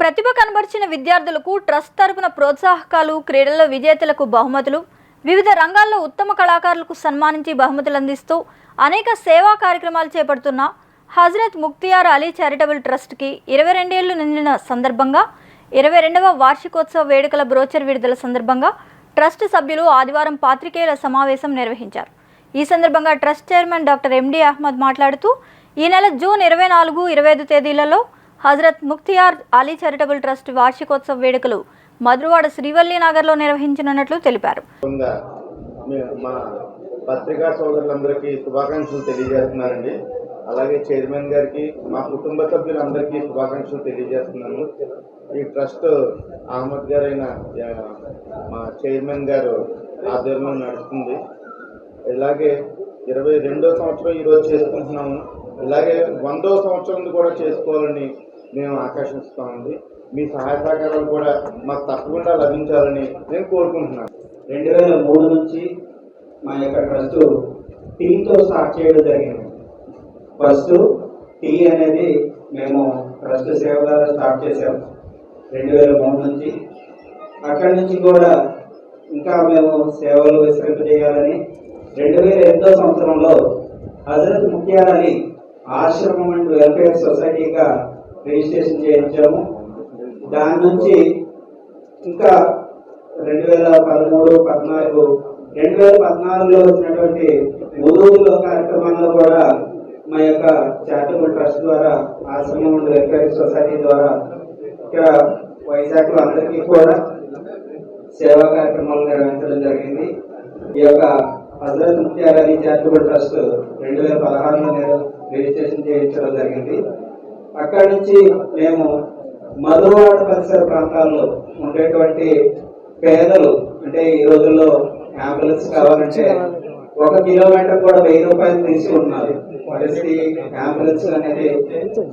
ప్రతిభ కనబర్చిన విద్యార్థులకు ట్రస్ట్ తరపున ప్రోత్సాహకాలు, క్రీడల్లో విజేతలకు బహుమతులు, వివిధ రంగాల్లో ఉత్తమ కళాకారులకు సన్మానించి బహుమతులు అందిస్తూ అనేక సేవా కార్యక్రమాలు చేపడుతున్న హజరత్ ముక్తియార్ అలీ చారిటబుల్ ట్రస్ట్కి 22 ఏళ్లు నిండిన సందర్భంగా 22వ వార్షికోత్సవ వేడుకల బ్రోచర్ విడుదల సందర్భంగా ట్రస్ట్ సభ్యులు ఆదివారం పాత్రికేయుల సమావేశం నిర్వహించారు. ఈ సందర్భంగా trust chairman doctor MD Ahmad మాట్లాడుతూ ఈ నెల జూన్ 24, 25 తేదీలలో హజరత్ ముక్తియార్ అలీ చారిటబుల్ ట్రస్ట్ వార్షికోత్సవ వేడుకలు మధురవాడ శ్రీవల్లి నగర్లో నిర్వహించనున్నట్లు తెలిపారు. మా పత్రికా సోదరులందరికీ శుభాకాంక్షలు తెలియజేస్తున్నారండి. అలాగే చైర్మన్ గారికి, మా కుటుంబ సభ్యులందరికీ శుభాకాంక్షలు తెలియజేస్తున్నాను. ఈ ట్రస్ట్ అహ్మద్ గారైన మా చైర్మన్ గారు ఆధ్వర్యంలో నడుస్తుంది. ఇలాగే 22వ సంవత్సరం ఈరోజు చేసుకుంటున్నాము. ఇలాగే 100వ సంవత్సరం కూడా చేసుకోవాలని మేము ఆకాంక్షిస్తామండి. మీ సహాయ సహకారాలు కూడా మాకు తప్పకుండా లభించాలని నేను కోరుకుంటున్నాను. 2003 నుంచి మా యొక్క ట్రస్ట్ టీతో స్టార్ట్ చేయడం జరిగింది. ఫస్ట్ టీ అనేది మేము ట్రస్ట్ సేవ ద్వారా స్టార్ట్ చేసాము 2003 నుంచి. అక్కడి నుంచి కూడా ఇంకా మేము సేవలు విస్తరింపజేయాలని 2008వ సంవత్సరంలో హజరత్ ముక్తియార్ అలీ ఆశ్రమం అండ్ వెల్ఫేర్ సొసైటీగా రిజిస్ట్రేషన్ చేయించాము. దాని నుంచి ఇంకా 2014 వచ్చినటువంటి ఉదూరులో కార్యక్రమంలో కూడా మా యొక్క చారిటబుల్ ట్రస్ట్ ద్వారా ఆశ్రమం అండ్ వెల్ఫేర్ సొసైటీ ద్వారా ఇక్కడ వైజాగ్లో అందరికీ కూడా సేవా కార్యక్రమాలు నిర్వహించడం జరిగింది. ఈ యొక్క హజరత్ ముక్తియార్ అలీ చారిటబుల్ ట్రస్ట్ 2016లో రిజిస్ట్రేషన్ చేయించడం జరిగింది. అక్కడి నుంచి మేము మధురవాడ పరిసర ప్రాంతాల్లో ఉండేటువంటి పేదలు, అంటే ఈ రోజుల్లో అంబులెన్స్ కావాలంటే 1 కిలోమీటర్ కూడా 1000 రూపాయలు తీసి ఉన్నారు. పరిస్థితి అంబులెన్స్ అనేది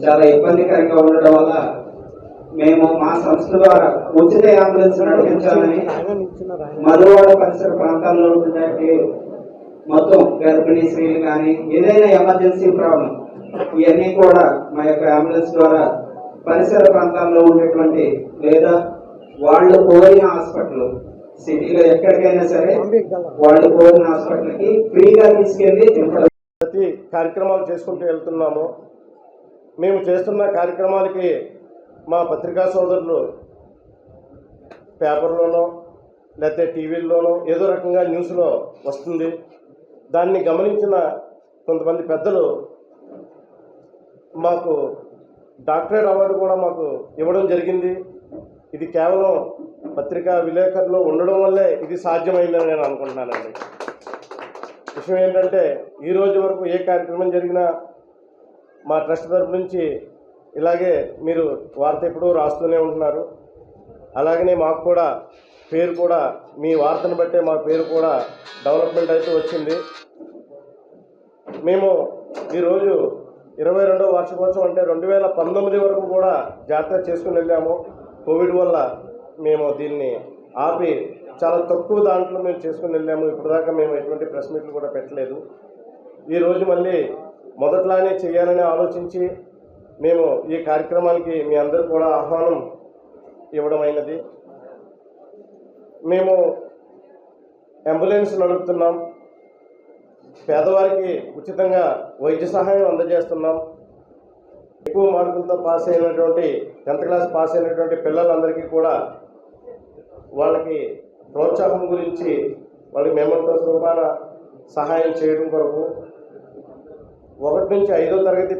చాలా ఇబ్బందికరంగా ఉండడం వల్ల మేము మా సంస్థ ద్వారా ఉచిత అంబులెన్స్ నడిపించాలని మధురవాడ పరిసర ప్రాంతాల్లో ఉన్నటువంటి మొత్తం గర్భిణీ స్త్రీలు కానీ ఏదైనా ఎమర్జెన్సీ ప్రాబ్లం ఇవన్నీ కూడా మా యొక్క అంబులెన్స్ ద్వారా పరిసర ప్రాంతాల్లో ఉండేటువంటి లేదా వాళ్ళు కోరిన హాస్పిటల్, సిటీలో ఎక్కడికైనా సరే వాళ్ళు కోరిన హాస్పిటల్కి ఫ్రీగా తీసుకెళ్ళి ప్రతి కార్యక్రమాలు చేసుకుంటూ వెళ్తున్నాము. మేము చేస్తున్న కార్యక్రమాలకి మా పత్రికా సోదరులు పేపర్లోనో లేకపోతే టీవీల్లోనో ఏదో రకంగా న్యూస్లో వస్తుంది. దాన్ని గమనించిన కొంతమంది పెద్దలు మాకు డాక్టరేట్ అవార్డు కూడా మాకు ఇవ్వడం జరిగింది. ఇది కేవలం పత్రికా విలేకరులు ఉండడం వల్లే ఇది సాధ్యమైందని నేను అనుకుంటున్నానండి. విషయం ఏంటంటే ఈ రోజు వరకు ఏ కార్యక్రమం జరిగినా మా ట్రస్ట్ తరపు నుంచి ఇలాగే మీరు వార్త ఎప్పుడూ రాస్తూనే ఉంటున్నారు. అలాగనే మాకు కూడా పేరు కూడా మీ వార్తను బట్టే మా పేరు కూడా డెవలప్మెంట్ అయితే వచ్చింది. మేము ఈరోజు 22వ వార్షికోత్సవం అంటే 2019 వరకు కూడా జాతర చేసుకుని వెళ్ళాము. కోవిడ్ వల్ల మేము దీన్ని ఆపి చాలా తక్కువ దాంట్లో మేము చేసుకుని వెళ్ళాము. ఇప్పటిదాకా మేము ఎటువంటి ప్రెస్ మీట్లు కూడా పెట్టలేదు. ఈరోజు మళ్ళీ మొదట్లానే చేయాలని ఆలోచించి మేము ఈ కార్యక్రమానికి మీ అందరూ కూడా ఆహ్వానం ఇవ్వడం అయినది. మేము అంబులెన్స్ నడుపుతున్నాం, పేదవారికి ఉచితంగా వైద్య సహాయం అందజేస్తున్నాం. ఎక్కువ మార్కులతో పాస్ అయినటువంటి 10th క్లాస్ పాస్ అయినటువంటి పిల్లలందరికీ కూడా వాళ్ళకి ప్రోత్సాహం గురించి వాళ్ళకి మెమోంటోస్ రూపాన సహాయం చేయడం కొరకు 1 నుంచి 5వ తరగతి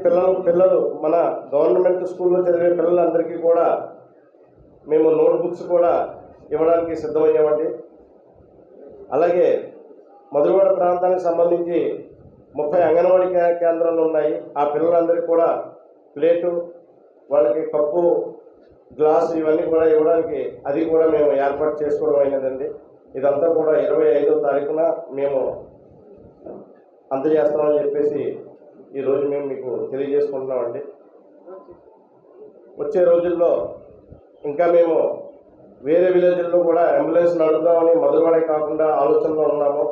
పిల్లలు మన గవర్నమెంట్ స్కూల్లో చదివే పిల్లలందరికీ కూడా మేము నోట్బుక్స్ కూడా ఇవ్వడానికి సిద్ధమయ్యామండి. అలాగే మధురవాడ ప్రాంతానికి సంబంధించి 30 అంగన్వాడీ కేంద్రాలు ఉన్నాయి. ఆ పిల్లలందరికీ కూడా ప్లేటు, వాళ్ళకి కప్పు, గ్లాసు ఇవన్నీ కూడా ఇవ్వడానికి అది కూడా మేము ఏర్పాటు చేసుకోవడం అయినదండి. ఇదంతా కూడా 25వ తారీఖున మేము అందజేస్తామని చెప్పేసి ఈరోజు మేము మీకు తెలియజేసుకుంటున్నామండి. వచ్చే రోజుల్లో ఇంకా మేము వేరే విలేజ్ల్లో కూడా అంబులెన్స్ నడుపుదామని మధురవాడే కాకుండా ఆలోచనలో ఉన్నాము.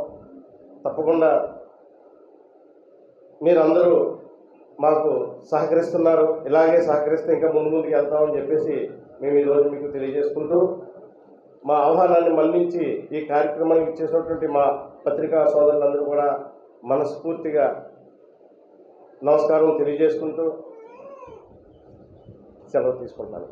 తప్పకుండా మీరందరూ మాకు సహకరిస్తున్నారు. ఇలాగే సహకరిస్తే ఇంకా ముందుకు వెళ్తామని చెప్పేసి మేము ఈరోజు మీకు తెలియజేసుకుంటూ మా ఆహ్వానాన్ని మన్నించి ఈ కార్యక్రమానికి ఇచ్చేసినటువంటి మా పత్రికా సోదరులందరూ కూడా మనస్ఫూర్తిగా నమస్కారం తెలియజేసుకుంటూ సెలవు తీసుకుంటున్నాను.